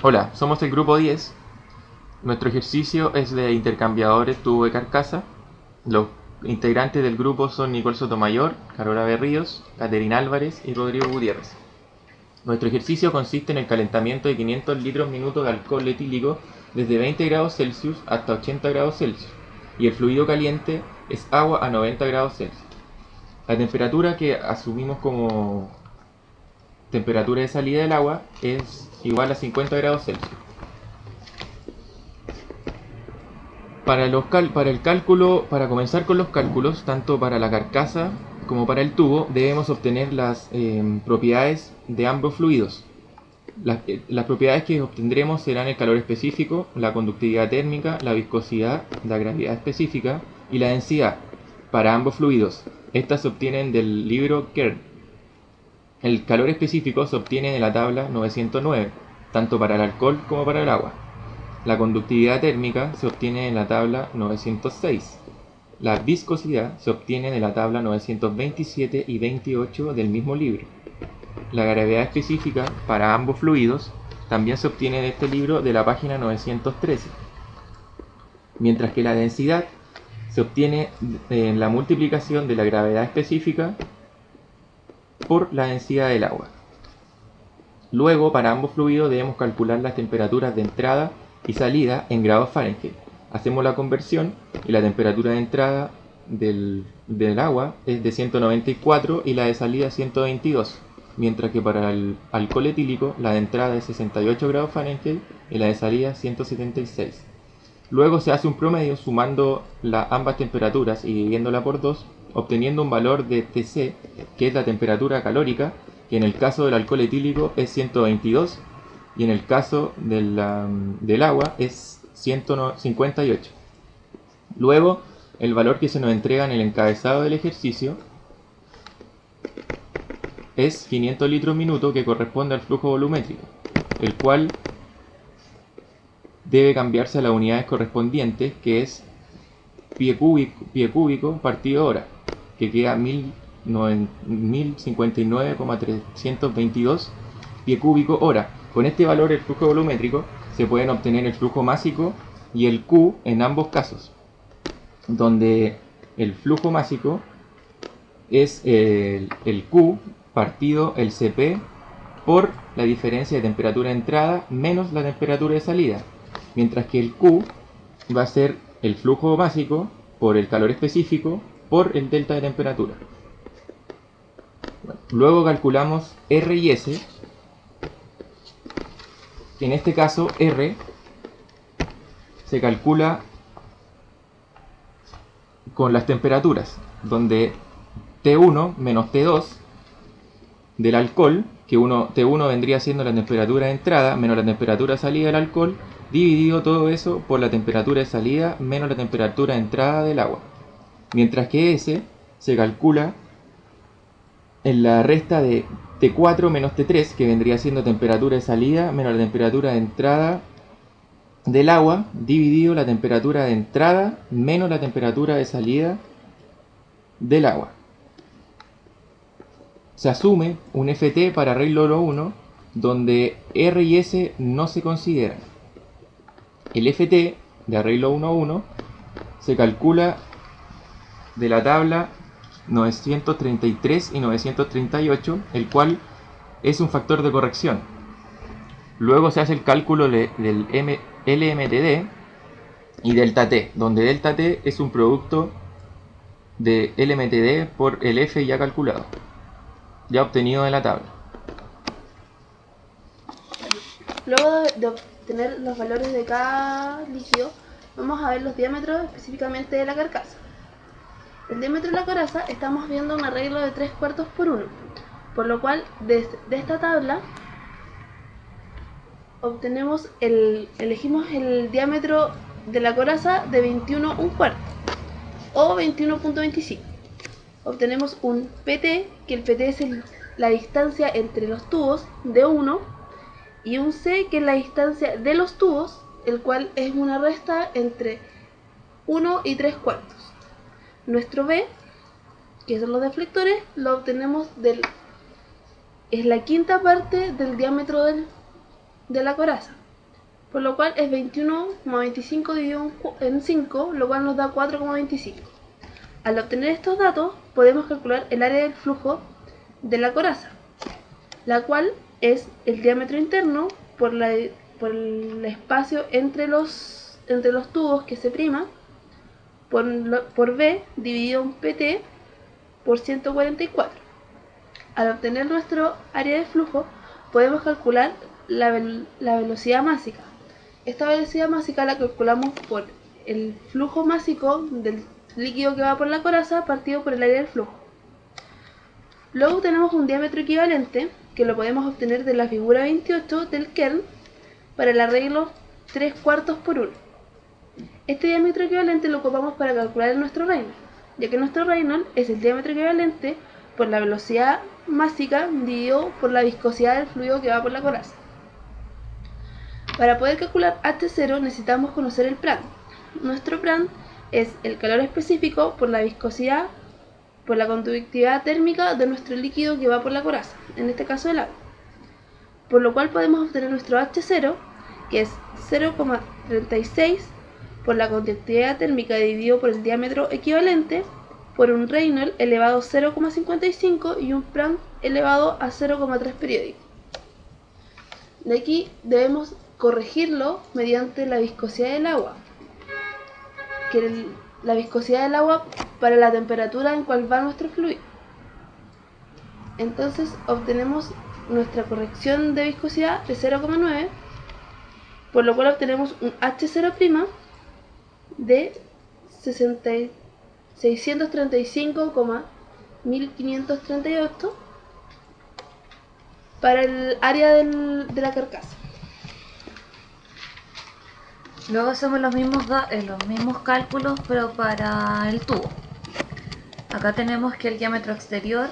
Hola, somos el grupo 10. Nuestro ejercicio es de intercambiadores tubo de carcasa. Los integrantes del grupo son Nicole Sotomayor, Carola Berríos, Caterina Álvarez y Rodrigo Gutiérrez. Nuestro ejercicio consiste en el calentamiento de 500 litros minuto de alcohol etílico desde 20 grados Celsius hasta 80 grados Celsius, y el fluido caliente es agua a 90 grados Celsius. La temperatura que asumimos como temperatura de salida del agua es igual a 50 grados Celsius. Para comenzar con los cálculos, tanto para la carcasa como para el tubo, debemos obtener las propiedades de ambos fluidos. Las propiedades que obtendremos serán el calor específico, la conductividad térmica, la viscosidad, la gravedad específica y la densidad para ambos fluidos. Estas se obtienen del libro Kern. El calor específico se obtiene de la tabla 909, tanto para el alcohol como para el agua. La conductividad térmica se obtiene en la tabla 906. La viscosidad se obtiene de la tabla 927 y 28 del mismo libro. La gravedad específica para ambos fluidos también se obtiene de este libro de la página 913. Mientras que la densidad se obtiene en la multiplicación de la gravedad específica por la densidad del agua. Luego, para ambos fluidos debemos calcular las temperaturas de entrada y salida en grados Fahrenheit. Hacemos la conversión y la temperatura de entrada del agua es de 194 y la de salida 122, mientras que para el alcohol etílico la de entrada es 68 grados Fahrenheit y la de salida 176. Luego se hace un promedio sumando ambas temperaturas y dividiéndola por 2, obteniendo un valor de Tc, que es la temperatura calórica, que en el caso del alcohol etílico es 122 y en el caso del agua es 158. Luego, el valor que se nos entrega en el encabezado del ejercicio es 500 litros minuto, que corresponde al flujo volumétrico, el cual debe cambiarse a las unidades correspondientes, que es pie cúbico partido hora, que queda 1059,322 pie cúbico hora. Con este valor, el flujo volumétrico, se pueden obtener el flujo másico y el Q en ambos casos, donde el flujo másico es el Q partido el Cp por la diferencia de temperatura de entrada menos la temperatura de salida, mientras que el Q va a ser el flujo másico por el calor específico por el delta de temperatura. Bueno, luego calculamos R y S. En este caso, R se calcula con las temperaturas, donde T1 menos T2 del alcohol, que T1 vendría siendo la temperatura de entrada menos la temperatura de salida del alcohol, dividido todo eso por la temperatura de salida menos la temperatura de entrada del agua. Mientras que S se calcula en la resta de T4 menos T3, que vendría siendo temperatura de salida menos la temperatura de entrada del agua, dividido la temperatura de entrada menos la temperatura de salida del agua. Se asume un Ft para arreglo 1, donde R y S no se consideran. El Ft de arreglo 1.1 se calcula de la tabla 933 y 938, el cual es un factor de corrección. Luego se hace el cálculo del LMTD y delta T, donde delta T es un producto de LMTD por el F ya calculado, ya obtenido de la tabla. Luego de obtener los valores de cada líquido, vamos a ver los diámetros específicamente de la carcasa. El diámetro de la coraza estamos viendo un arreglo de 3/4 por 1, por lo cual de esta tabla elegimos el diámetro de la coraza de 21 1/4 o 21.25. Obtenemos un PT, que el PT es la distancia entre los tubos de 1, y un C, que es la distancia de los tubos, el cual es una resta entre 1 y 3/4. Nuestro B, que son los deflectores, lo obtenemos es la quinta parte del diámetro de la coraza. por lo cual es 21,25 dividido en 5, lo cual nos da 4,25. Al obtener estos datos, podemos calcular el área del flujo de la coraza, la cual es el diámetro interno por el espacio entre los tubos que se prima por B dividido en PT por 144. Al obtener nuestro área de flujo, podemos calcular la velocidad másica. Esta velocidad másica la calculamos por el flujo másico del líquido que va por la coraza partido por el área del flujo. Luego tenemos un diámetro equivalente que lo podemos obtener de la figura 28 del Kern para el arreglo 3/4 por 1. Este diámetro equivalente lo ocupamos para calcular nuestro Reynolds, ya que nuestro Reynolds es el diámetro equivalente por la velocidad másica dividido por la viscosidad del fluido que va por la coraza. Para poder calcular H0 necesitamos conocer el Prandtl. Nuestro Prandtl es el calor específico por la viscosidad, por la conductividad térmica de nuestro líquido que va por la coraza, en este caso el agua. Por lo cual podemos obtener nuestro H0, que es 0,36 por la conductividad térmica dividido por el diámetro equivalente, por un Reynolds elevado a 0,55 y un Prandtl elevado a 0,3 periódico. De aquí debemos corregirlo mediante la viscosidad del agua, que la viscosidad del agua para la temperatura en cual va nuestro fluido. Entonces obtenemos nuestra corrección de viscosidad de 0,9, por lo cual obtenemos un H0' de 635,1538 para el área de la carcasa. Luego hacemos los mismos cálculos, pero para el tubo. Acá tenemos que el diámetro exterior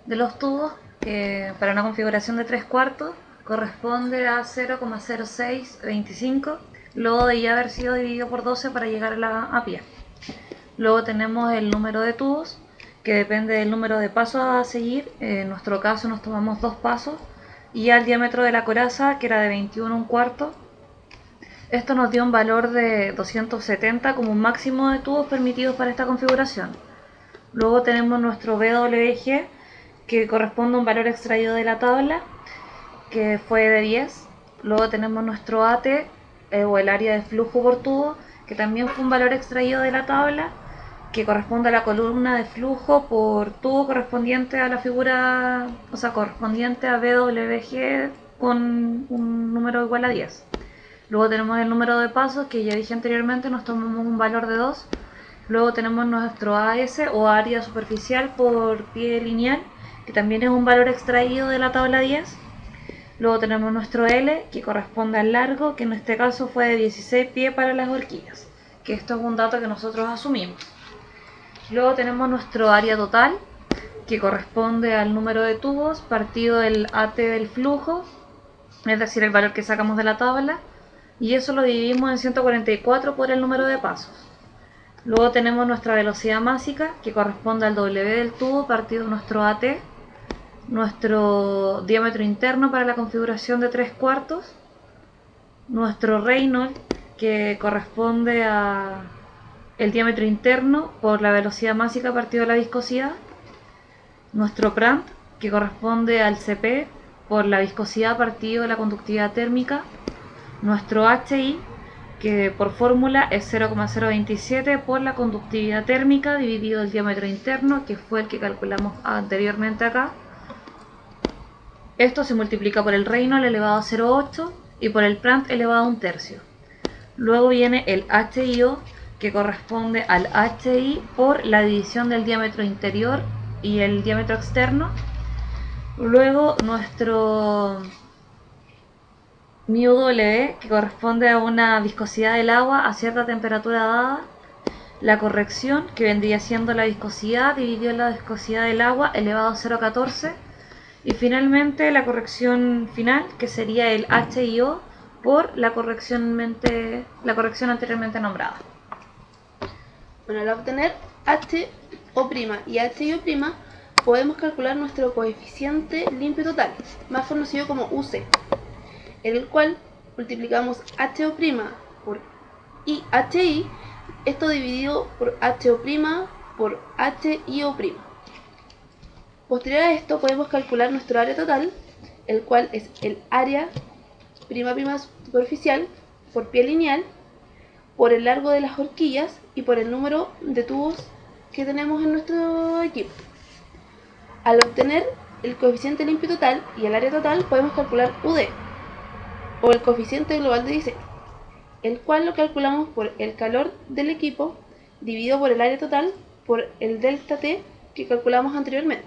de los tubos, que para una configuración de 3/4, corresponde a 0,0625, luego de ya haber sido dividido por 12 para llegar a pie. Luego tenemos el número de tubos, que depende del número de pasos a seguir. En nuestro caso nos tomamos 2 pasos, y al diámetro de la coraza, que era de 21,25. Esto nos dio un valor de 270 como un máximo de tubos permitidos para esta configuración. Luego tenemos nuestro BWG, que corresponde a un valor extraído de la tabla, que fue de 10. Luego tenemos nuestro AT, o el área de flujo por tubo, que también fue un valor extraído de la tabla, que corresponde a la columna de flujo por tubo correspondiente a la figura, o sea, correspondiente a BWG con un número igual a 10. Luego tenemos el número de pasos, que ya dije anteriormente, nos tomamos un valor de 2. Luego tenemos nuestro AS, o área superficial por pie lineal, que también es un valor extraído de la tabla 10. Luego tenemos nuestro L, que corresponde al largo, que en este caso fue de 16 pies para las horquillas, que esto es un dato que nosotros asumimos. Luego tenemos nuestro área total, que corresponde al número de tubos partido del AT del flujo, es decir, el valor que sacamos de la tabla, y eso lo dividimos en 144 por el número de pasos. Luego tenemos nuestra velocidad másica, que corresponde al W del tubo partido de nuestro AT, nuestro diámetro interno para la configuración de 3/4, nuestro Reynolds, que corresponde a el diámetro interno por la velocidad másica partido de la viscosidad, nuestro Prandtl, que corresponde al CP por la viscosidad partido de la conductividad térmica, nuestro HI, que por fórmula es 0,027 por la conductividad térmica dividido el diámetro interno, que fue el que calculamos anteriormente acá. Esto se multiplica por el Reynolds elevado a 0,8 y por el Prandtl elevado a 1/3. Luego viene el HIO, que corresponde al HI por la división del diámetro interior y el diámetro externo. Luego nuestro μW, que corresponde a una viscosidad del agua a cierta temperatura dada. La corrección, que vendría siendo la viscosidad dividido en la viscosidad del agua elevado a 0,14. Y finalmente la corrección final, que sería el HIO por la corrección anteriormente nombrada. Bueno, al obtener HO' y HIO', podemos calcular nuestro coeficiente limpio total, más conocido como UC, en el cual multiplicamos HO' por HI, esto dividido por HO' por HIO'. Posterior a esto podemos calcular nuestro área total, el cual es el área prima superficial por pie lineal, por el largo de las horquillas y por el número de tubos que tenemos en nuestro equipo. Al obtener el coeficiente limpio total y el área total, podemos calcular UD, o el coeficiente global de diseño, el cual lo calculamos por el calor del equipo dividido por el área total por el delta T que calculamos anteriormente.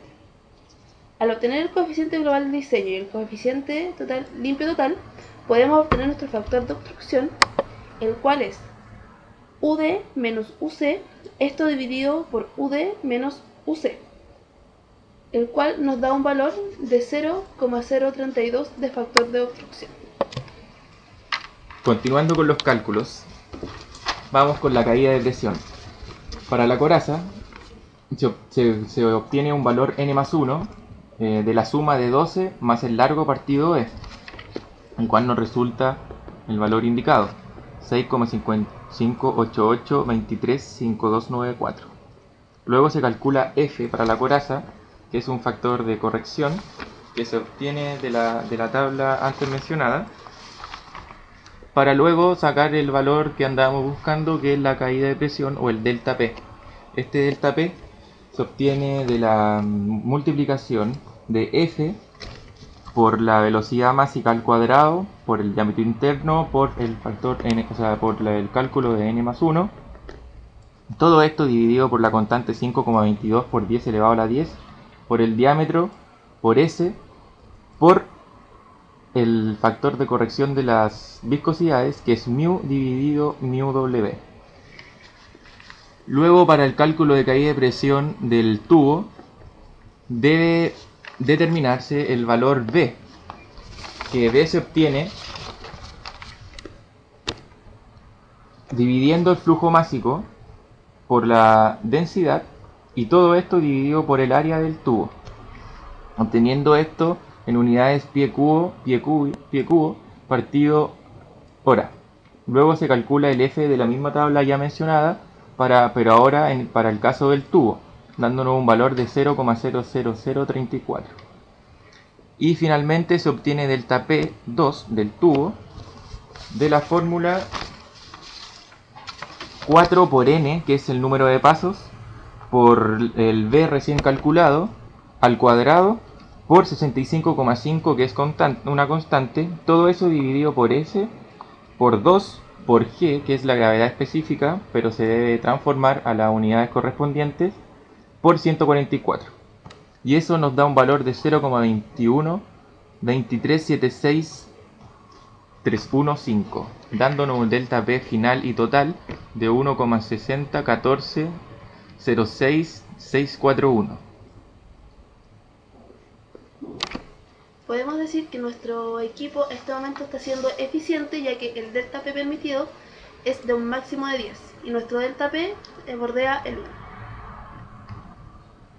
Al obtener el coeficiente global de diseño y el coeficiente total, limpio total, podemos obtener nuestro factor de obstrucción, el cual es UD menos UC, esto dividido por UD menos UC, el cual nos da un valor de 0,032 de factor de obstrucción. Continuando con los cálculos, vamos con la caída de presión. Para la coraza se obtiene un valor n+1 de la suma de 12 más el largo partido E, el cual nos resulta el valor indicado, 6,5588235294. Luego se calcula F para la coraza, que es un factor de corrección que se obtiene de la tabla antes mencionada, para luego sacar el valor que andábamos buscando, que es la caída de presión o el delta P. Este delta P se obtiene de la multiplicación de F por la velocidad másica al cuadrado, por el diámetro interno, por el factor n, o sea, por el cálculo de n+1. Todo esto dividido por la constante 5,22 por 10 elevado a la 10, por el diámetro, por S, por el factor de corrección de las viscosidades, que es μ dividido μw. Luego, para el cálculo de caída de presión del tubo, debe determinarse el valor B, que B se obtiene dividiendo el flujo másico por la densidad, y todo esto dividido por el área del tubo, obteniendo esto en unidades pie cubo partido hora. Luego se calcula el F de la misma tabla ya mencionada, pero ahora para el caso del tubo, dándonos un valor de 0,00034. Y finalmente se obtiene delta P2 del tubo de la fórmula 4 por n, que es el número de pasos, por el B recién calculado, al cuadrado, por 65,5, que es una constante, todo eso dividido por S, por 2, por G, que es la gravedad específica, pero se debe transformar a las unidades correspondientes, por 144. Y eso nos da un valor de 0,212376,315, dándonos un delta P final y total de 1,601406641. Podemos decir que nuestro equipo en este momento está siendo eficiente, ya que el delta P permitido es de un máximo de 10 y nuestro delta P bordea el 1.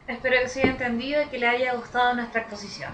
Espero que se haya entendido y que le haya gustado nuestra exposición.